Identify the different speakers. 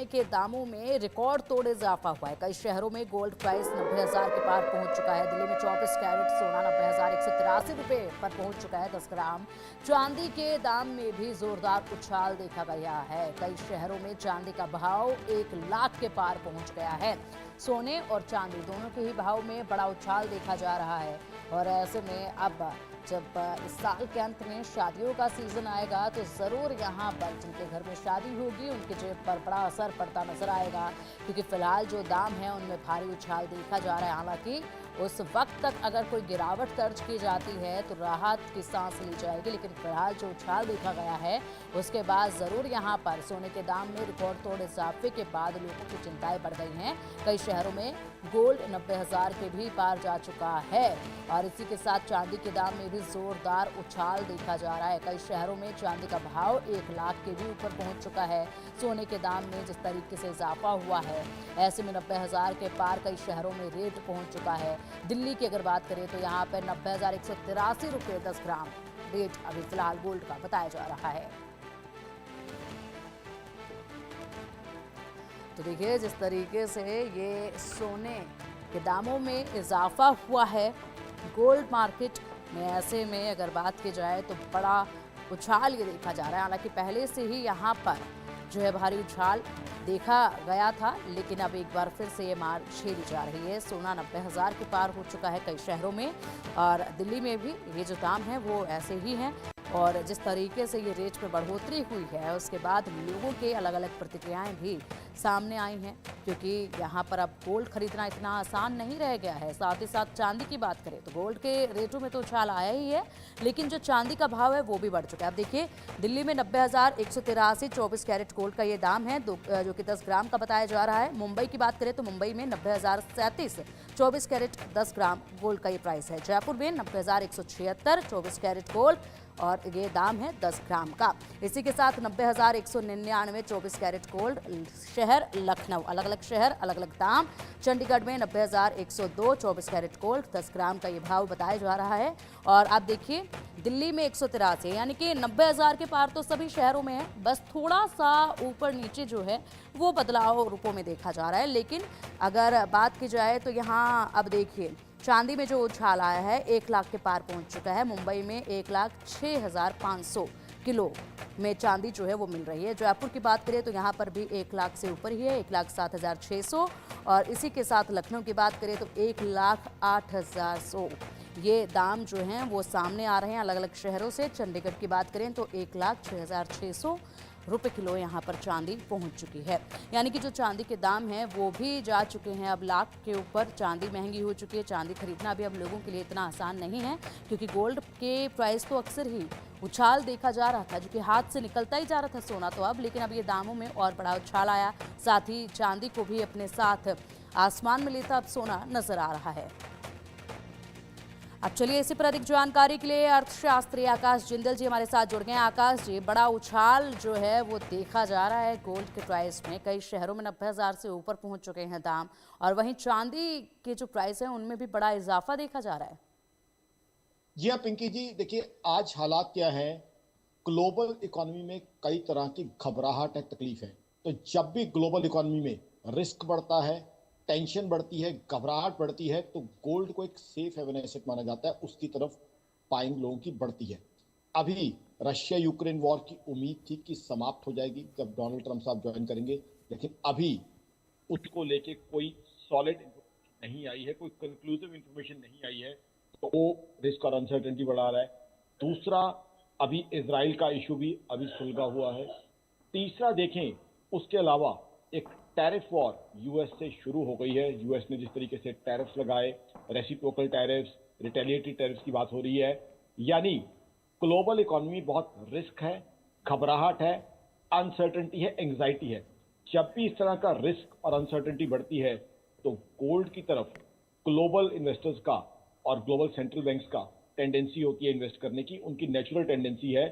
Speaker 1: सोने के दामों में रिकॉर्ड तोड़ इजाफा हुआ है। कई शहरों में गोल्ड प्राइस 90,000 के पार पहुंच चुका है। दिल्ली में 24 कैरेट सोना 90,183 रुपए पर पहुंच चुका है 10 ग्राम। चांदी के दाम में भी जोरदार उछाल देखा गया है। कई शहरों में चांदी का भाव 1 लाख के पार पहुंच गया है। सोने और चांदी दोनों के ही भाव में बड़ा उछाल देखा जा रहा है। और ऐसे में अब जब इस साल के अंत में शादियों का सीजन आएगा तो ज़रूर यहाँ पर जिनके घर में शादी होगी उनके जेब पर बड़ा असर पड़ता नजर आएगा, क्योंकि फिलहाल जो दाम है उनमें भारी उछाल देखा जा रहा है। हालांकि उस वक्त तक अगर कोई गिरावट दर्ज की जाती है तो राहत की सांस ली जाएगी, लेकिन फिलहाल जो उछाल देखा गया है उसके बाद ज़रूर यहाँ पर सोने के दाम में रिकॉर्ड तोड़ इजाफे के बाद लोगों की चिंताएं बढ़ गई हैं। कई शहरों में गोल्ड 90,000 के भी पार जा चुका है और इसी के साथ चांदी के दाम में भी जोरदार उछाल देखा जा रहा है। कई शहरों में चांदी का भाव 1 लाख के भी ऊपर पहुंच चुका है। सोने के दाम में जिस तरीके से इजाफा हुआ है, ऐसे में 90,000 के पार कई शहरों में रेट पहुंच चुका है। दिल्ली की अगर बात करें तो यहाँ पर 90,183 रुपये 10 ग्राम रेट अभी फिलहाल गोल्ड का बताया जा रहा है। तो देखिए जिस तरीके से ये सोने के दामों में इजाफा हुआ है गोल्ड मार्केट में, ऐसे में अगर बात की जाए तो बड़ा उछाल ये देखा जा रहा है। हालांकि पहले से ही यहाँ पर जो है भारी उछाल देखा गया था, लेकिन अब एक बार फिर से ये मार झेली जा रही है। सोना 90,000 के पार हो चुका है कई शहरों में और दिल्ली में भी ये जो दाम है वो ऐसे ही हैं। और जिस तरीके से ये रेट में बढ़ोतरी हुई है उसके बाद लोगों के अलग अलग प्रतिक्रियाएं भी सामने आई हैं, क्योंकि यहाँ पर अब गोल्ड खरीदना इतना आसान नहीं रह गया है। साथ ही साथ चांदी की बात करें तो गोल्ड के रेटों में तो उछाल आया ही है, लेकिन जो चांदी का भाव है वो भी बढ़ चुका है। अब देखिए दिल्ली में 90,183 24 कैरेट गोल्ड का ये दाम है जो कि 10 ग्राम का बताया जा रहा है। मुंबई की बात करें तो मुंबई में 90,037 24 कैरेट 10 ग्राम गोल्ड का ये प्राइस है। जयपुर में 90,176 24 कैरेट गोल्ड और ये दाम है 10 ग्राम का। इसी के साथ 90,199 24 कैरेट गोल्ड शहर लखनऊ, अलग अलग शहर अलग अलग दाम। चंडीगढ़ में 90,102 24 कैरेट गोल्ड 10 ग्राम का ये भाव बताया जा रहा है। और आप देखिए दिल्ली में 183, यानी कि 90,000 के पार तो सभी शहरों में है, बस थोड़ा सा ऊपर नीचे जो है वो बदलाव रूपों में देखा जा रहा है। लेकिन अगर बात की जाए तो यहाँ अब देखिए चांदी में जो उछाल आया है 1 लाख के पार पहुंच चुका है। मुंबई में 1,06,500 किलो में चांदी जो है वो मिल रही है। जयपुर की बात करें तो यहाँ पर भी 1 लाख से ऊपर ही है, 1,07,600। और इसी के साथ लखनऊ की बात करें तो 1,08,100 ये दाम जो हैं वो सामने आ रहे हैं अलग अलग शहरों से। चंडीगढ़ की बात करें तो 1,06,600 रुपये किलो यहाँ पर चांदी पहुँच चुकी है। यानी कि जो चांदी के दाम हैं वो भी जा चुके हैं अब लाख के ऊपर। चांदी महंगी हो चुकी है। चांदी खरीदना भी अब लोगों के लिए इतना आसान नहीं है, क्योंकि गोल्ड के प्राइस तो अक्सर ही उछाल देखा जा रहा था, जो कि हाथ से निकलता ही जा रहा था सोना तो अब, लेकिन अब ये दामों में और बड़ा उछाल आया। साथ ही चांदी को भी अपने साथ आसमान में लेता अब सोना नजर आ रहा है। अब चलिए इसी पर अधिक जानकारी के लिए अर्थशास्त्री आकाश जिंदल जी हमारे साथ जुड़ गए हैं। आकाश जी, बड़ा उछाल जो है वो देखा जा रहा है गोल्ड के प्राइस में। कई शहरों में 90,000 से ऊपर पहुंच चुके हैं दाम, और वहीं चांदी के जो प्राइस है उनमें भी बड़ा इजाफा देखा जा रहा है।
Speaker 2: जी हाँ पिंकी जी, देखिए आज हालात क्या है, ग्लोबल इकोनॉमी में कई तरह की घबराहट है, तकलीफ है। तो जब भी ग्लोबल इकोनॉमी में रिस्क बढ़ता है, टेंशन बढ़ती है, घबराहट बढ़ती है, तो गोल्ड को एक सेफ हेवन एसेट माना जाता है, उसकी तरफ बाइंग लोगों की बढ़ती है। अभी रशिया यूक्रेन वॉर की उम्मीद थी कि समाप्त हो जाएगी जब डोनाल्ड ट्रंप साहब ज्वाइन करेंगे, लेकिन अभी उसको लेके कोई सॉलिड इन्फॉर्मेशन नहीं आई है, कोई कंक्लूसिव इन्फॉर्मेशन नहीं आई है, तो वो रिस्क और अनसर्टेनिटी बढ़ा रहा है। दूसरा, अभी इजराइल का इशू भी अभी सुलझा हुआ है। तीसरा देखें, उसके अलावा एक टैरिफ वॉर यूएस से शुरू हो गई है। यूएस ने जिस तरीके से टैरिफ्स लगाए, रेसिप्रोकल टैरिफ्स, रिटेलिएटरी टैरिफ्स की बात हो रही है, यानी ग्लोबल इकोनॉमी बहुत रिस्क है, घबराहट है, अनसर्टेनिटी है, एंग्जाइटी है। जब भी इस तरह का रिस्क और अनसर्टेनिटी बढ़ती है तो गोल्ड की तरफ ग्लोबल इन्वेस्टर्स का और ग्लोबल सेंट्रल बैंक्स का टेंडेंसी होती है इन्वेस्ट करने की, उनकी नेचुरल टेंडेंसी है।